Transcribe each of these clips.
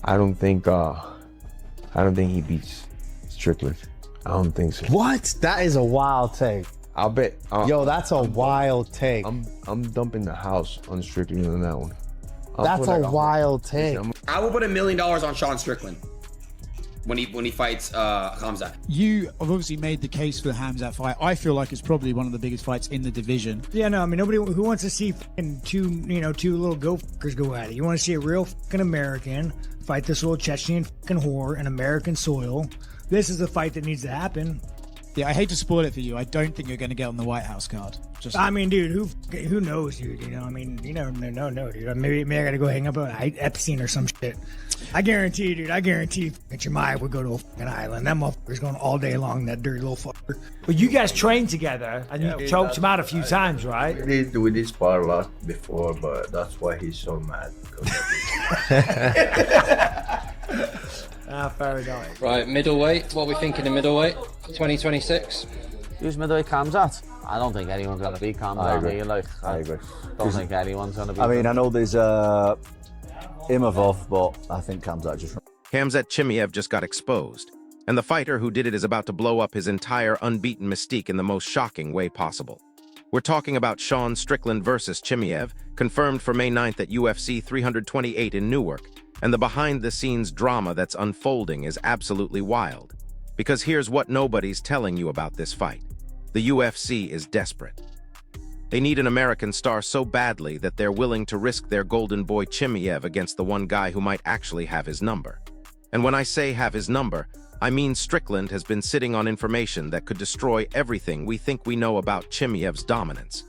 I don't think he beats Strickland. I don't think so. What? That is a wild take. I'll bet. Yo, that's a wild take. I'm dumping the house on Strickland on that one. That's a wild take. I will put $1 million on Sean Strickland when he fights Khamzat. You have obviously made the case for the Khamzat fight. I feel like it's probably one of the biggest fights in the division. Yeah, no, I mean, nobody who wants to see two little go-fuckers go at it. You want to see a real fucking American fight this little Chechen fucking whore in American soil. This is a fight that needs to happen. Yeah, I hate to spoil it for you. I don't think you're going to get on the White House card. I mean, dude, who knows, dude? You know, I mean, you know, no, dude. Maybe I got to go hang up on Epstein or some shit. I guarantee, dude. Chimaev would go to a fucking island. That motherfucker's going all day long. That dirty little fucker. But you guys trained together and you choked him out a few times, right? We did spar a lot before, but that's why he's so mad. Fair enough. Right, middleweight. What are we thinking of middleweight? 2026. Who's middleweight Khamzat? I don't think anyone's going to beat Khamzat. I agree. Don't think anyone's going to beat I mean, I know there's Imavov, but I think Khamzat just... Khamzat Chimaev just got exposed, and the fighter who did it is about to blow up his entire unbeaten mystique in the most shocking way possible. We're talking about Sean Strickland versus Chimaev, confirmed for May 9th at UFC 328 in Newark, and the behind-the-scenes drama that's unfolding is absolutely wild. Because here's what nobody's telling you about this fight. The UFC is desperate. They need an American star so badly that they're willing to risk their golden boy Chimaev against the one guy who might actually have his number. And when I say have his number, I mean Strickland has been sitting on information that could destroy everything we think we know about Chimaev's dominance.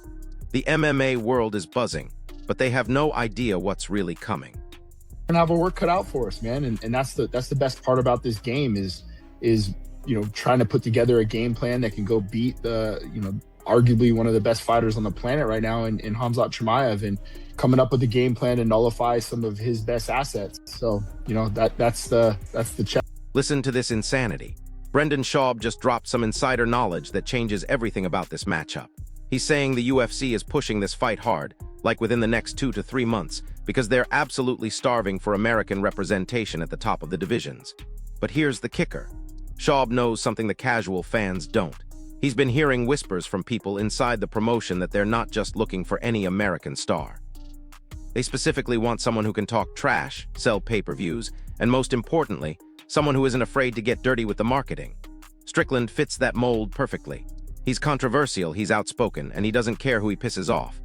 The MMA world is buzzing, but they have no idea what's really coming. And have our work cut out for us, man. And that's the best part about this game is trying to put together a game plan that can go beat the arguably one of the best fighters on the planet right now in Khamzat Chimaev, and coming up with a game plan to nullify some of his best assets. So that's the challenge. Listen to this insanity. Brendan Schaub just dropped some insider knowledge that changes everything about this matchup. He's saying the UFC is pushing this fight hard, like within the next 2 to 3 months, because they're absolutely starving for American representation at the top of the divisions. But here's the kicker. Schaub knows something the casual fans don't. He's been hearing whispers from people inside the promotion that they're not just looking for any American star. They specifically want someone who can talk trash, sell pay-per-views, and most importantly, someone who isn't afraid to get dirty with the marketing. Strickland fits that mold perfectly. He's controversial, he's outspoken, and he doesn't care who he pisses off.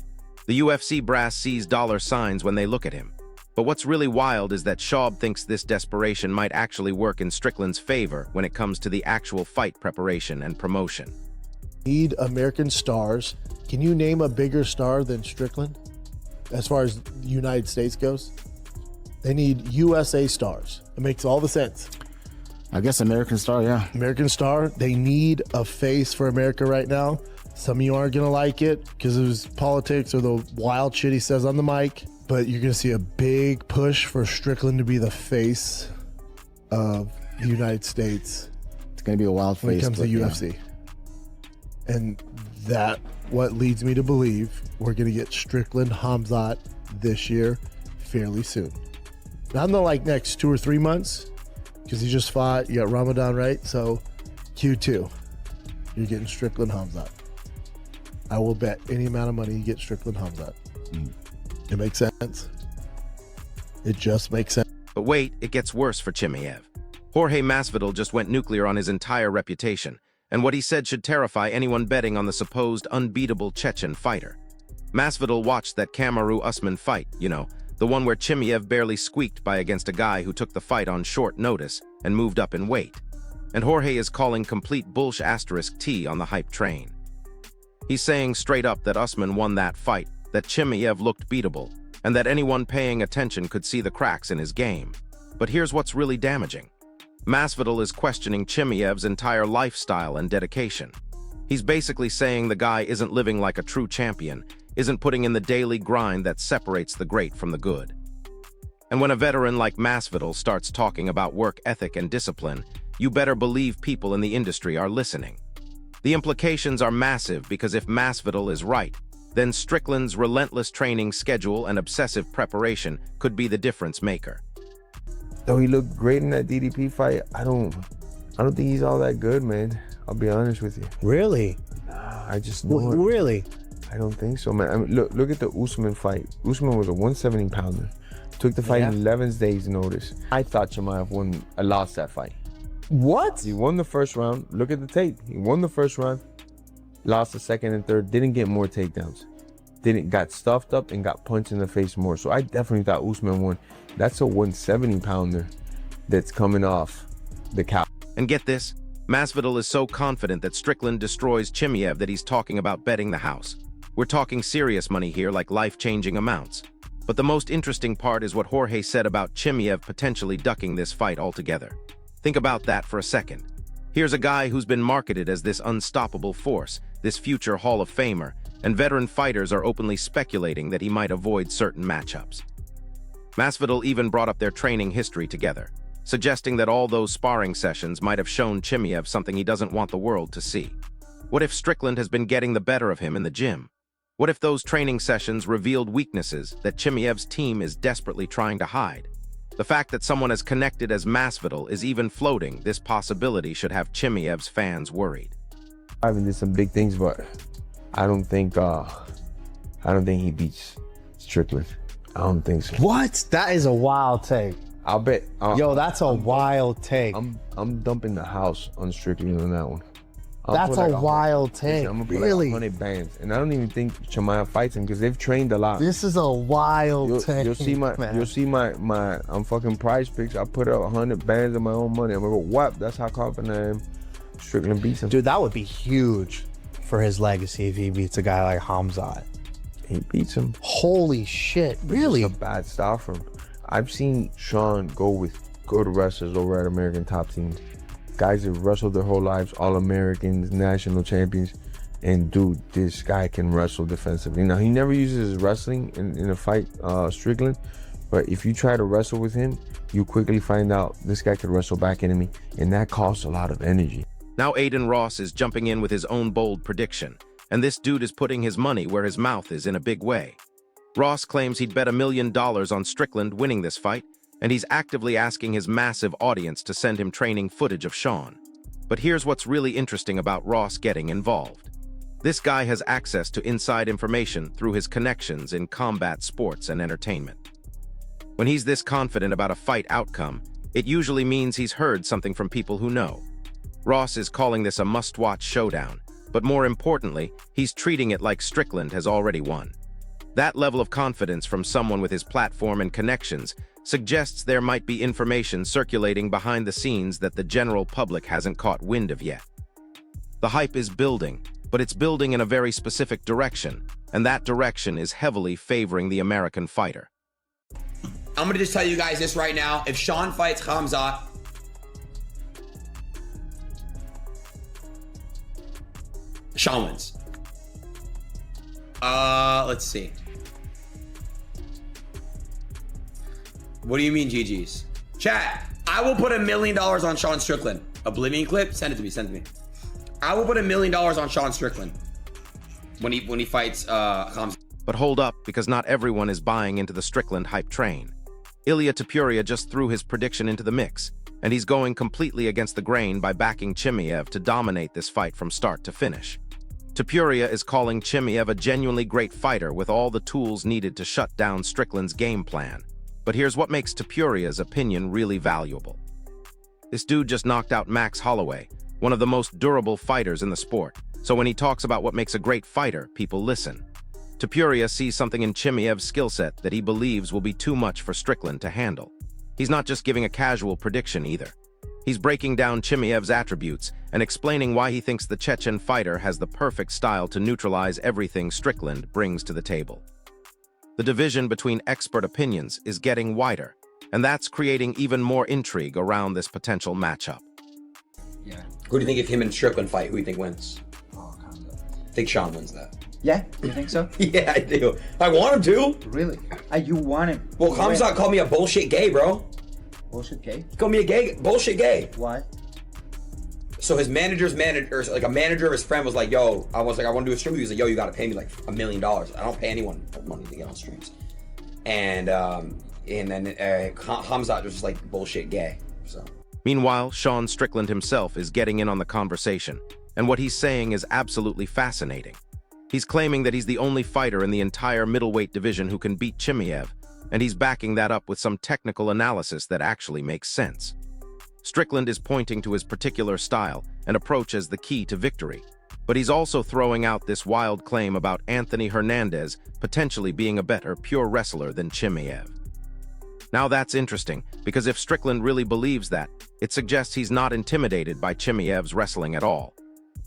The UFC brass sees dollar signs when they look at him. But what's really wild is that Schaub thinks this desperation might actually work in Strickland's favor when it comes to the actual fight preparation and promotion. Need American stars. Can you name a bigger star than Strickland as far as the United States goes? They need USA stars. It makes all the sense. I guess American star, yeah. American star. They need a face for America right now. Some of you aren't going to like it because of his politics or the wild shit he says on the mic, but you're going to see a big push for Strickland to be the face of the United States. It's going to be a wild face when it comes to UFC. And that what leads me to believe we're going to get Strickland Khamzat this year fairly soon. Not in the next 2 or 3 months, because he just fought. You got Ramadan, right? So Q2, you're getting Strickland Khamzat. I will bet any amount of money you get Strickland Khamzat. It makes sense. It just makes sense. But wait, it gets worse for Chimaev. Jorge Masvidal just went nuclear on his entire reputation, and what he said should terrify anyone betting on the supposed unbeatable Chechen fighter. Masvidal watched that Kamaru Usman fight, the one where Chimaev barely squeaked by against a guy who took the fight on short notice and moved up in weight. And Jorge is calling complete *T on the hype train. He's saying straight up that Usman won that fight, that Chimaev looked beatable, and that anyone paying attention could see the cracks in his game. But here's what's really damaging. Masvidal is questioning Chimaev's entire lifestyle and dedication. He's basically saying the guy isn't living like a true champion, isn't putting in the daily grind that separates the great from the good. And when a veteran like Masvidal starts talking about work ethic and discipline, you better believe people in the industry are listening. The implications are massive because if Masvidal is right, then Strickland's relentless training schedule and obsessive preparation could be the difference maker. though he looked great in that DDP fight, I don't think he's all that good, man. I'll be honest with you. Really? I just know it. Really? I don't think so, man. I mean, look at the Usman fight. Usman was a 170 pounder. Took the fight in 11 days notice. I thought Chimaev lost that fight. What? He won the first round. Look at the tape. He won the first round, lost the second and third, didn't get more takedowns. Got stuffed up and got punched in the face more. So I definitely thought Usman won. That's a 170 pounder that's coming off the cow. And get this, Masvidal is so confident that Strickland destroys Chimaev that he's talking about betting the house. We're talking serious money here, like life-changing amounts. But the most interesting part is what Jorge said about Chimaev potentially ducking this fight altogether. Think about that for a second. Here's a guy who's been marketed as this unstoppable force, this future Hall of Famer, and veteran fighters are openly speculating that he might avoid certain matchups. Masvidal even brought up their training history together, suggesting that all those sparring sessions might have shown Chimaev something he doesn't want the world to see. What if Strickland has been getting the better of him in the gym? What if those training sessions revealed weaknesses that Chimaev's team is desperately trying to hide? The fact that someone as connected as Masvidal is even floating this possibility should have Chimaev's fans worried. Ivan did some big things, but I don't think he beats Strickland. I don't think so. What? That is a wild take. I'll bet. Yo, that's a wild take. I'm dumping the house on Strickland on that one. That's a wild take. I'm gonna put really? like 100 bands, and I don't even think Chimaev fights him because they've trained a lot. This is a wild take. You'll see my I'm fucking prize picks. I put up 100 bands of my own money. I'm gonna go whap. That's how confident I am. Strickland beats him. Dude, that would be huge for his legacy if he beats a guy like Khamzat. He beats him. Holy shit! Really? It's a bad style for him. I've seen Sean go with good wrestlers over at American top teams. Guys that wrestled their whole lives, All-Americans, national champions, and dude, this guy can wrestle defensively. Now, he never uses his wrestling in a fight, Strickland, but if you try to wrestle with him, you quickly find out this guy can wrestle back enemy, and that costs a lot of energy. Now Aiden Ross is jumping in with his own bold prediction, and this dude is putting his money where his mouth is in a big way. Ross claims he'd bet $1 million on Strickland winning this fight, and he's actively asking his massive audience to send him training footage of Sean. But here's what's really interesting about Ross getting involved. This guy has access to inside information through his connections in combat sports and entertainment. When he's this confident about a fight outcome, it usually means he's heard something from people who know. Ross is calling this a must-watch showdown, but more importantly, he's treating it like Strickland has already won. That level of confidence from someone with his platform and connections suggests there might be information circulating behind the scenes that the general public hasn't caught wind of yet. The hype is building, but it's building in a very specific direction, and that direction is heavily favoring the American fighter. I'm gonna just tell you guys this right now. If Sean fights Khamzat, Sean wins. Let's see. What do you mean, GG's? Chat, I will put $1 million on Sean Strickland. Oblivion clip? Send it to me, send it to me. I will put $1 million on Sean Strickland when he fights Khamzat. But hold up, because not everyone is buying into the Strickland hype train. Ilia Topuria just threw his prediction into the mix, and he's going completely against the grain by backing Chimaev to dominate this fight from start to finish. Topuria is calling Chimaev a genuinely great fighter with all the tools needed to shut down Strickland's game plan. But here's what makes Topuria's opinion really valuable. This dude just knocked out Max Holloway, one of the most durable fighters in the sport, so when he talks about what makes a great fighter, people listen. Topuria sees something in Chimaev's skill set that he believes will be too much for Strickland to handle. He's not just giving a casual prediction either. He's breaking down Chimaev's attributes and explaining why he thinks the Chechen fighter has the perfect style to neutralize everything Strickland brings to the table. The division between expert opinions is getting wider, and that's creating even more intrigue around this potential matchup. Yeah. Who do you think if him and Strickland fight, who do you think wins? Oh, I think Sean wins that. Yeah, you think so? Yeah, I do. I want him to. Really? You want him? Well, Khamzat called me a bullshit gay, bro. Bullshit gay? He called me a gay, bullshit gay. Why? So his manager's manager, like a manager of his friend was like, yo, I was like, I want to do a stream. He was like, yo, you got to pay me like $1 million. I don't pay anyone money to get on streams. And And then Khamzat was just like bullshit gay. So. Meanwhile, Sean Strickland himself is getting in on the conversation, and what he's saying is absolutely fascinating. He's claiming that he's the only fighter in the entire middleweight division who can beat Chimaev, and he's backing that up with some technical analysis that actually makes sense. Strickland is pointing to his particular style and approach as the key to victory, but he's also throwing out this wild claim about Anthony Hernandez potentially being a better pure wrestler than Chimaev. Now that's interesting, because if Strickland really believes that, it suggests he's not intimidated by Chimaev's wrestling at all.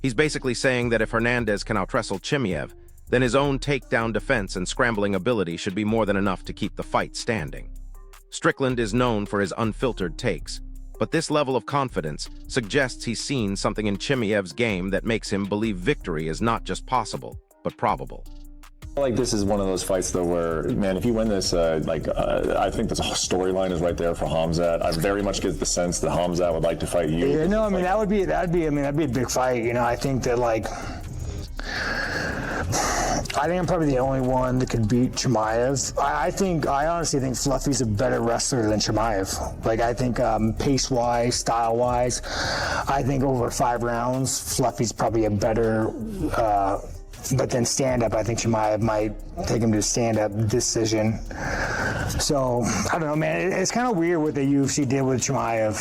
He's basically saying that if Hernandez can outwrestle Chimaev, then his own takedown defense and scrambling ability should be more than enough to keep the fight standing. Strickland is known for his unfiltered takes, but this level of confidence suggests he's seen something in Chimaev's game that makes him believe victory is not just possible, but probable. Like this is one of those fights though where, man, if you win this, I think the storyline is right there for Khamzat. I very much get the sense that Khamzat would like to fight you. Yeah, no, I mean that'd be a big fight. You know, I think that I think I'm probably the only one that could beat Chimaev. I honestly think Fluffy's a better wrestler than Chimaev. Like I think pace-wise, style-wise, I think over 5 rounds, Fluffy's probably a better. But then stand-up, I think Chimaev might take him to stand-up decision. So, I don't know, man. It's kind of weird what the UFC did with Chimaev.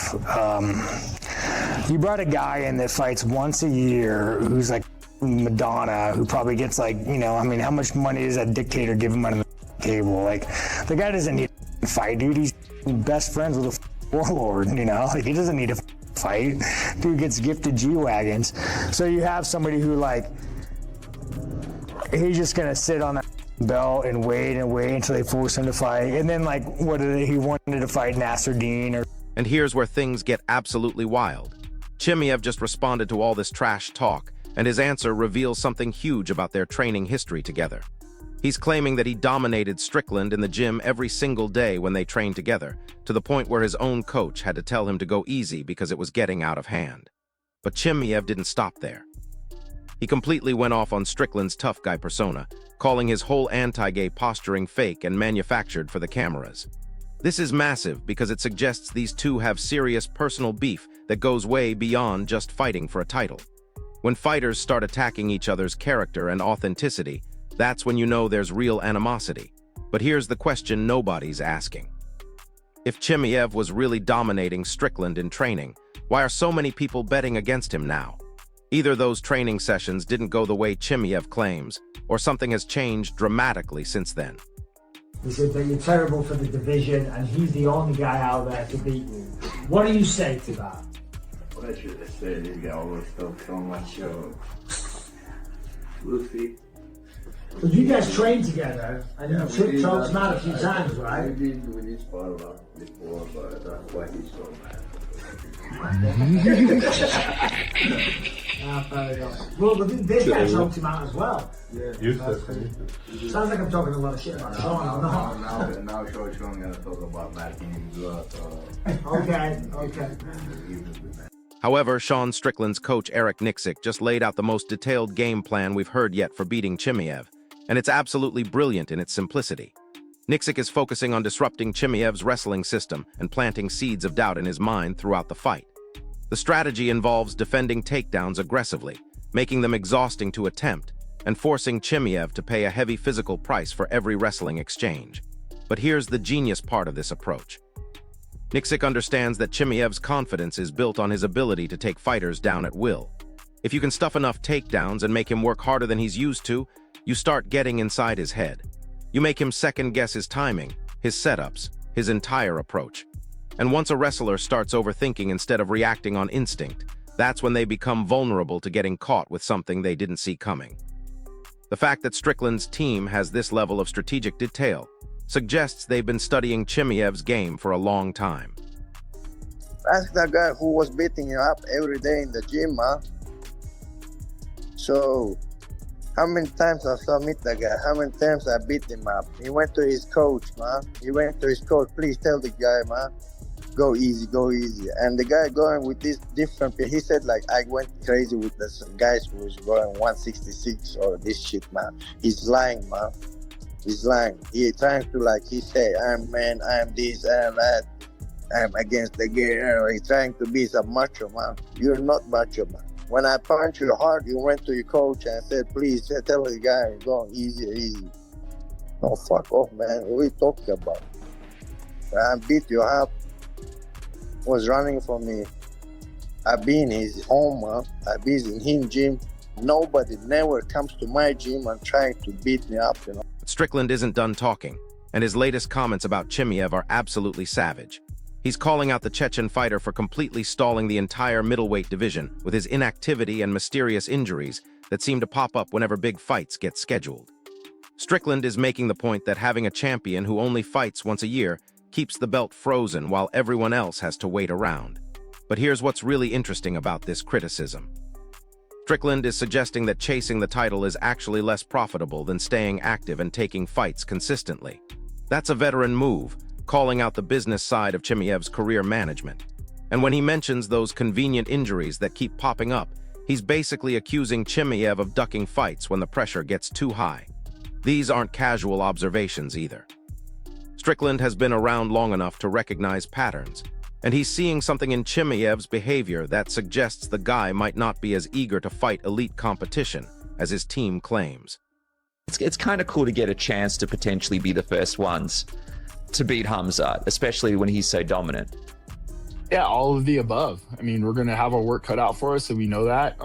You brought a guy in that fights once a year who's like Madonna, who probably gets like, you know, I mean, how much money does that dictator give him on the table? Like, the guy doesn't need to fight, dude. He's best friends with a warlord, you know? Like, he doesn't need to fight. Dude gets gifted G-Wagons. So you have somebody who, like, he's just gonna sit on that belt and wait until they force him to fight. And then, like, he wanted to fight Nasruddin or. And here's where things get absolutely wild. Chimaev just responded to all this trash talk, and his answer reveals something huge about their training history together. He's claiming that he dominated Strickland in the gym every single day when they trained together, to the point where his own coach had to tell him to go easy because it was getting out of hand. But Chimaev didn't stop there. He completely went off on Strickland's tough guy persona, calling his whole anti-gay posturing fake and manufactured for the cameras. This is massive because it suggests these two have serious personal beef that goes way beyond just fighting for a title. When fighters start attacking each other's character and authenticity, that's when you know there's real animosity. But here's the question nobody's asking. If Chimaev was really dominating Strickland in training, why are so many people betting against him now? Either those training sessions didn't go the way Chimaev claims, or something has changed dramatically since then. He said that you're terrible for the division and he's the only guy out there to beat you. What do you say to that? What I should say, this guy always talks so much. We'll see. Because you guys trained together and you talked him out a few times, right? We did spar a lot before, but that's why he's so mad. Well, this guy choked him out as well. Yeah. Sounds like I'm talking a lot of shit about Sean. I'm not. Now Sean gonna talk about marking him blood. Okay. However, Sean Strickland's coach Eric Nixick just laid out the most detailed game plan we've heard yet for beating Chimaev, and it's absolutely brilliant in its simplicity. Nixick is focusing on disrupting Chimaev's wrestling system and planting seeds of doubt in his mind throughout the fight. The strategy involves defending takedowns aggressively, making them exhausting to attempt, and forcing Chimaev to pay a heavy physical price for every wrestling exchange. But here's the genius part of this approach. Nixick understands that Chimaev's confidence is built on his ability to take fighters down at will. If you can stuff enough takedowns and make him work harder than he's used to, you start getting inside his head. You make him second-guess his timing, his setups, his entire approach. And once a wrestler starts overthinking instead of reacting on instinct, that's when they become vulnerable to getting caught with something they didn't see coming. The fact that Strickland's team has this level of strategic detail suggests they've been studying Chimaev's game for a long time. Ask that guy who was beating you up every day in the gym, man. So, how many times I saw meet that guy? How many times I beat him up? He went to his coach, man. He went to his coach, please tell the guy, man, go easy, go easy. And the guy going with this different, he said, like, I went crazy with the guys who was going 166 or this shit, man. He's lying, man. He's lying. He trying to like he say, I'm man, I'm this, I'm that, I'm against the game. He's trying to be some macho man. You're not macho man. When I punch you hard, you went to your coach and said, please tell the guy, go easy. No, fuck off, man. What are you talking about? I beat you up. Was running for me. I've been in his home, man. I've been in his gym. Nobody never comes to my gym and trying to beat me up, you know. But Strickland isn't done talking, and his latest comments about Chimaev are absolutely savage. He's calling out the Chechen fighter for completely stalling the entire middleweight division with his inactivity and mysterious injuries that seem to pop up whenever big fights get scheduled. Strickland is making the point that having a champion who only fights once a year keeps the belt frozen while everyone else has to wait around. But here's what's really interesting about this criticism. Strickland is suggesting that chasing the title is actually less profitable than staying active and taking fights consistently. That's a veteran move, calling out the business side of Chimaev's career management. And when he mentions those convenient injuries that keep popping up, he's basically accusing Chimaev of ducking fights when the pressure gets too high. These aren't casual observations either. Strickland has been around long enough to recognize patterns, and he's seeing something in Chimaev's behavior that suggests the guy might not be as eager to fight elite competition as his team claims. It's kind of cool to get a chance to potentially be the first ones to beat Khamzat, especially when he's so dominant. Yeah, all of the above. I mean, we're going to have our work cut out for us, so we know that.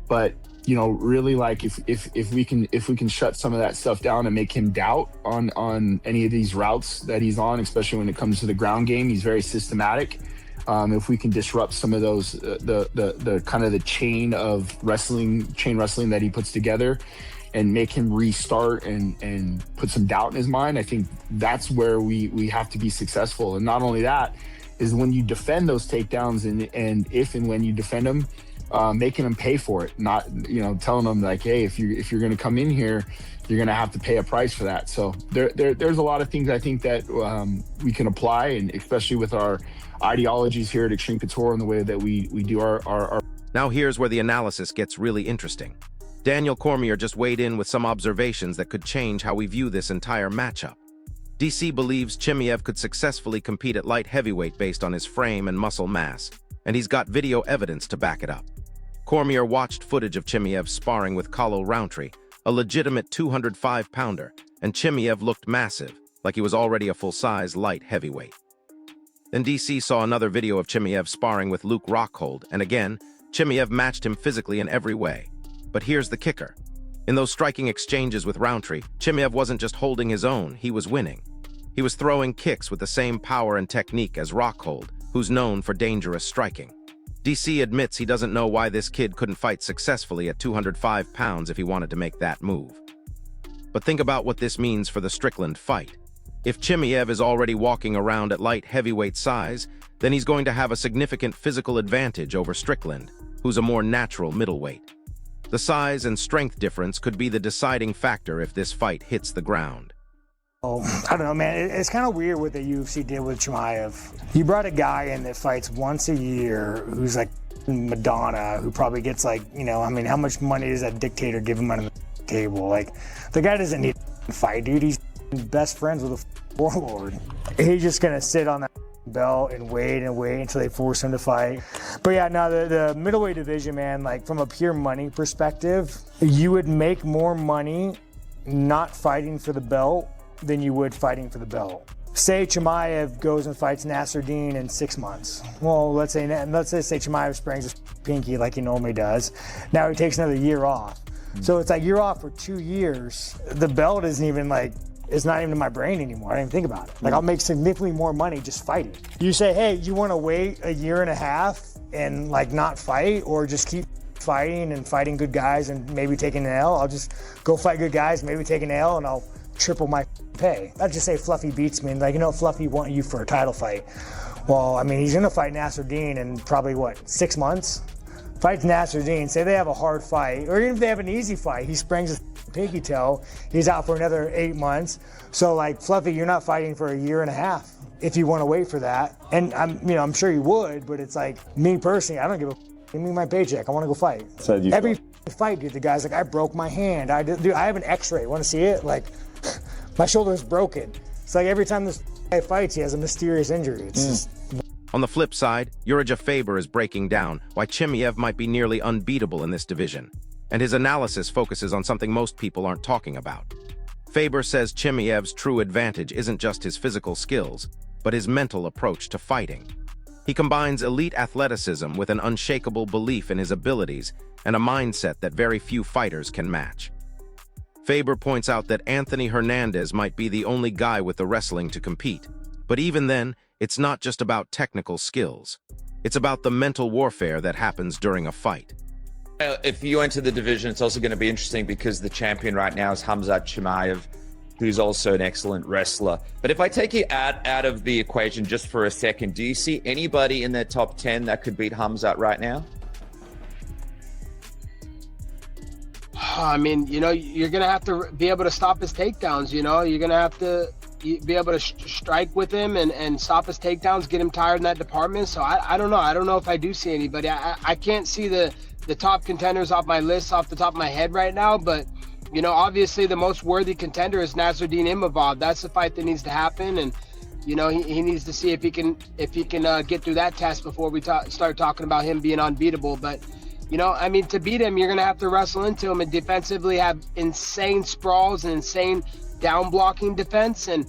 But you know, really, like if we can shut some of that stuff down and make him doubt on any of these routes that he's on, especially when it comes to the ground game, he's very systematic. If we can disrupt some of those the kind of the chain wrestling that he puts together, and make him restart and put some doubt in his mind, I think that's where we have to be successful. And not only that, is when you defend those takedowns and if and when you defend them, making them pay for it, not, you know, telling them like, hey, if you're going to come in here, you're going to have to pay a price for that. So there's a lot of things I think that we can apply, and especially with our ideologies here at Extreme Couture and the way that we do our. Now here's where the analysis gets really interesting. Daniel Cormier just weighed in with some observations that could change how we view this entire matchup. DC believes Chimaev could successfully compete at light heavyweight based on his frame and muscle mass, and he's got video evidence to back it up. Cormier watched footage of Chimaev sparring with Khalil Rountree, a legitimate 205-pounder, and Chimaev looked massive, like he was already a full-size light heavyweight. Then DC saw another video of Chimaev sparring with Luke Rockhold, and again, Chimaev matched him physically in every way. But here's the kicker. In those striking exchanges with Rountree, Chimaev wasn't just holding his own, he was winning. He was throwing kicks with the same power and technique as Rockhold, who's known for dangerous striking. DC admits he doesn't know why this kid couldn't fight successfully at 205 pounds if he wanted to make that move. But think about what this means for the Strickland fight. If Chimaev is already walking around at light heavyweight size, then he's going to have a significant physical advantage over Strickland, who's a more natural middleweight. The size and strength difference could be the deciding factor if this fight hits the ground. Oh, I don't know, man. It's kind of weird what the UFC did with Chimaev. You brought a guy in that fights once a year who's like Madonna, who probably gets like, you know, I mean, how much money does that dictator give him on the table? Like, the guy doesn't need to fight, dude. He's best friends with a warlord. He's just going to sit on that belt and wait until they force him to fight. But yeah, now the middleweight division, man, like from a pure money perspective, you would make more money not fighting for the belt than you would fighting for the belt. Say Chimaev goes and fights Nasruddin in 6 months. Well, let's say Chimaev sprains his pinky like he normally does. Now he takes another year off. So it's like you're off for 2 years. The belt isn't even like, it's not even in my brain anymore. I don't even think about it. Like I'll make significantly more money just fighting. You say, hey, you want to wait a year and a half and like not fight, or just keep fighting and fighting good guys and maybe taking an L? I'll just go fight good guys, maybe take an L, and I'll triple my pay. I'd just say Fluffy beats me and like, you know, Fluffy want you for a title fight. Well, I mean, he's gonna fight Nasruddin in probably what, 6 months? Fights Nasruddin, say they have a hard fight, or even if they have an easy fight, he sprains his pinky toe, he's out for another 8 months. So like, Fluffy, you're not fighting for a year and a half if you want to wait for that. And I'm sure you would, but it's like, me personally, I don't give a give me my paycheck. I want to go fight. Every fight, dude, the guy's like, I broke my hand. Dude, I have an x-ray. Want to see it? Like, My shoulder is broken. It's like every time this guy fights, he has a mysterious injury. It's just... On the flip side, Uriah Faber is breaking down why Chimaev might be nearly unbeatable in this division, and his analysis focuses on something most people aren't talking about. Faber says Chimaev's true advantage isn't just his physical skills, but his mental approach to fighting. He combines elite athleticism with an unshakable belief in his abilities and a mindset that very few fighters can match. Faber points out that Anthony Hernandez might be the only guy with the wrestling to compete, but even then, it's not just about technical skills. It's about the mental warfare that happens during a fight. If you enter the division, it's also going to be interesting because the champion right now is Khamzat Chimaev, who's also an excellent wrestler. But if I take you out of the equation just for a second, do you see anybody in their top 10 that could beat Khamzat right now? I mean, you know, you're going to have to be able to stop his takedowns, you know? You're going to have to be able to strike with him and stop his takedowns, get him tired in that department. So I don't know. I don't know if I do see anybody. I can't see the top contenders off my list off the top of my head right now, but you know, obviously the most worthy contender is Nasruddin Imavov. That's the fight that needs to happen, and you know, he needs to see if he can get through that test before we start talking about him being unbeatable. But you know, I mean, to beat him, you're gonna have to wrestle into him and defensively have insane sprawls and insane down blocking defense and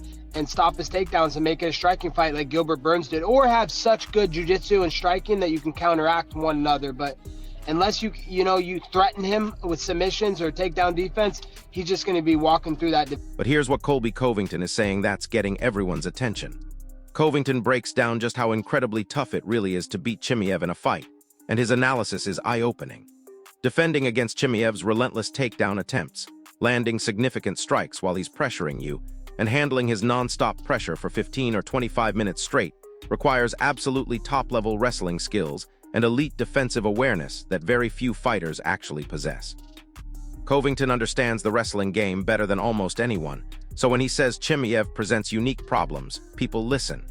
stop his takedowns and make it a striking fight like Gilbert Burns did, or have such good jiu-jitsu and striking that you can counteract one another. But unless you threaten him with submissions or takedown defense, he's just going to be walking through that. But here's what Colby Covington is saying that's getting everyone's attention. Covington breaks down just how incredibly tough it really is to beat Chimaev in a fight, and his analysis is eye-opening. Defending against Chimaev's relentless takedown attempts, landing significant strikes while he's pressuring you, and handling his non-stop pressure for 15 or 25 minutes straight requires absolutely top-level wrestling skills and elite defensive awareness that very few fighters actually possess. Covington understands the wrestling game better than almost anyone, so when he says Chimaev presents unique problems, people listen.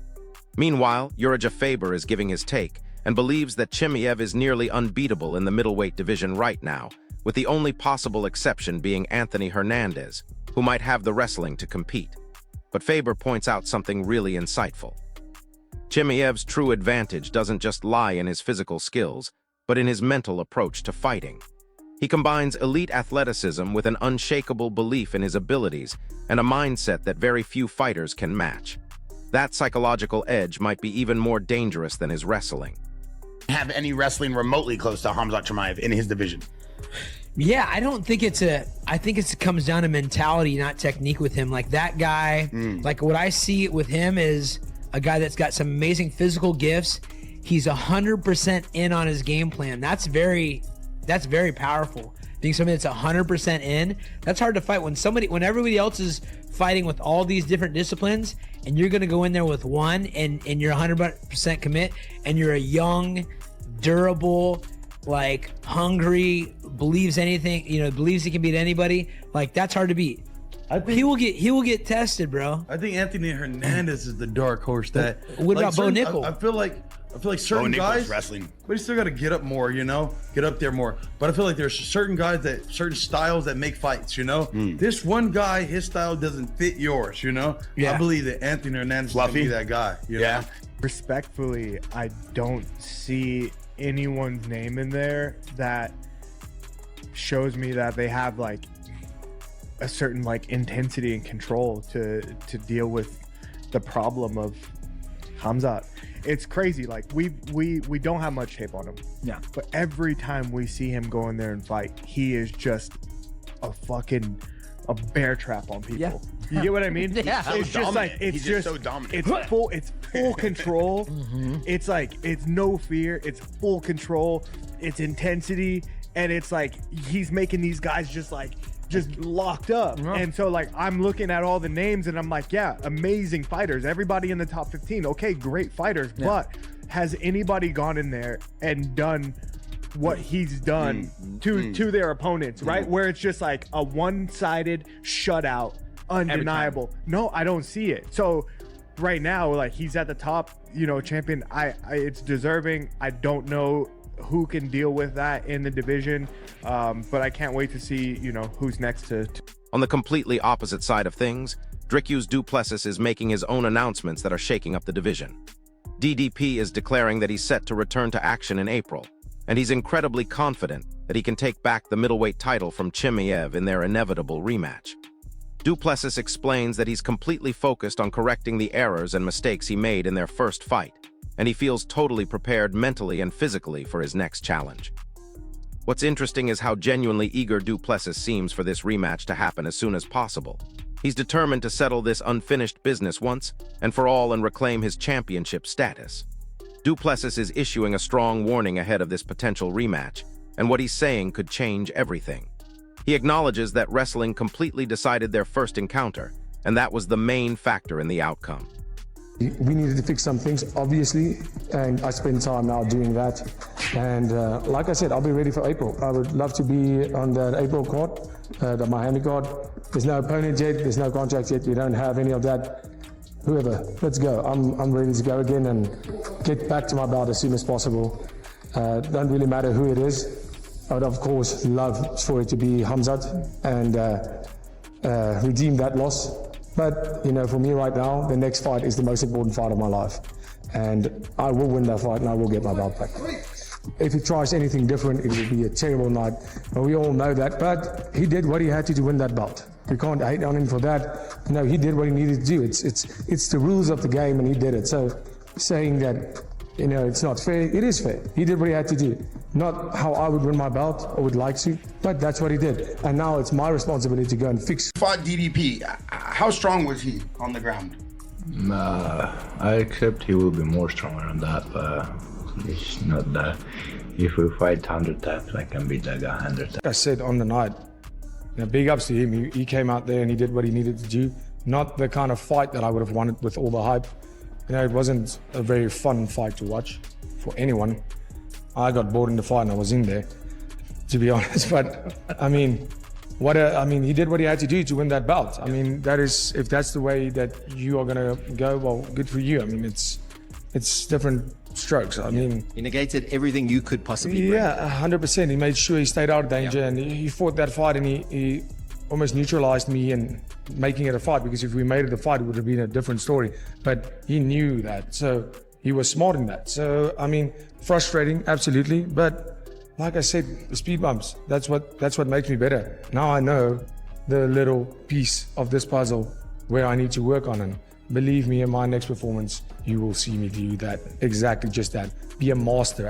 Meanwhile, Uriah Faber is giving his take and believes that Chimaev is nearly unbeatable in the middleweight division right now, with the only possible exception being Anthony Hernandez, who might have the wrestling to compete. But Faber points out something really insightful. Chimaev's true advantage doesn't just lie in his physical skills, but in his mental approach to fighting. He combines elite athleticism with an unshakable belief in his abilities and a mindset that very few fighters can match. That psychological edge might be even more dangerous than his wrestling. Have any wrestling remotely close to Khamzat Chimaev in his division? Yeah, I don't think I think it comes down to mentality, not technique with him. Like that guy, like what I see with him is a guy that's got some amazing physical gifts. He's 100% in on his game plan. That's very powerful. Being somebody that's 100% in, that's hard to fight when everybody else is fighting with all these different disciplines and you're going to go in there with one and you're 100% commit and you're a young, durable, like hungry, believes anything, believes he can beat anybody. Like that's hard to beat. I think he will get tested, bro. I think Anthony Hernandez is the dark horse. That what about Bo Nickel? I feel like certain guys wrestling, but he still got to get up more, get up there more. But I feel like there's certain guys certain styles that make fights. This one guy, his style doesn't fit yours. Yeah. I believe that Anthony Hernandez is gonna be that guy. Yeah. Respectfully, I don't see anyone's name in there that shows me that they have like a certain like intensity and control to deal with the problem of Khamzat. It's crazy. Like we don't have much tape on him. Yeah. But every time we see him go in there and fight, he is just a bear trap on people. Yeah. You get what I mean? Yeah. It's just like He's just so dominant. It's full control. It's like it's no fear. It's full control. It's intensity, and it's like he's making these guys just locked up. And so like I'm looking at all the names and I'm like, yeah, amazing fighters. Everybody in the top 15. Okay, great fighters. Yeah. But has anybody gone in there and done what he's done to their opponents, right? Where it's just like a one-sided shutout, undeniable. No, I don't see it. So right now, like he's at the top, champion. It's deserving. I don't know who can deal with that in the division, but I can't wait to see, who's next to. On the completely opposite side of things, Dricus du Plessis is making his own announcements that are shaking up the division. DDP is declaring that he's set to return to action in April, and he's incredibly confident that he can take back the middleweight title from Chimaev in their inevitable rematch. Du Plessis explains that he's completely focused on correcting the errors and mistakes he made in their first fight, and he feels totally prepared mentally and physically for his next challenge. What's interesting is how genuinely eager Du Plessis seems for this rematch to happen as soon as possible. He's determined to settle this unfinished business once and for all and reclaim his championship status. Du Plessis is issuing a strong warning ahead of this potential rematch, and what he's saying could change everything. He acknowledges that wrestling completely decided their first encounter, and that was the main factor in the outcome. We needed to fix some things, obviously, and I spend time now doing that. And like I said, I'll be ready for April. I would love to be on that April card, the Miami card. There's no opponent yet, there's no contract yet, we don't have any of that. Whoever, let's go. I'm ready to go again and get back to my belt as soon as possible. Don't really matter who it is. I would, of course, love for it to be Khamzat and redeem that loss. But, you know, for me right now, the next fight is the most important fight of my life. And I will win that fight and I will get my belt back. If he tries anything different, it will be a terrible night. But we all know that. But he did what he had to win that belt. We can't hate on him for that. No, he did what he needed to do. It's the rules of the game and he did it. So saying that, you know, it's not fair, it is fair. He did what he had to do. Not how I would win my belt or would like to, but that's what he did. And now it's my responsibility to go and fix it. Fought DDP. How strong was he on the ground? I accept he will be more stronger on that, but it's not that. If we fight 100 times, I can beat that guy 100 times. I said on the night, you know, big ups to him. He came out there and he did what he needed to do. Not the kind of fight that I would have wanted with all the hype. You know, it wasn't a very fun fight to watch for anyone. I got bored in the fight and I was in there, to be honest. But I mean, he did what he had to do to win that belt. I mean, that is, if that's the way that you are gonna go, well, good for you. I mean, it's different strokes. I mean, he negated everything you could possibly bring. Yeah, 100%. He made sure he stayed out of danger, and he fought that fight, and he almost neutralized me and making it a fight, because if we made it a fight, it would have been a different story. But he knew that, so he was smart in that. So I mean, frustrating, absolutely. But like I said, the speed bumps, that's what makes me better. Now I know the little piece of this puzzle where I need to work on, and believe me, in my next performance, you will see me do that, exactly just that. Be a master.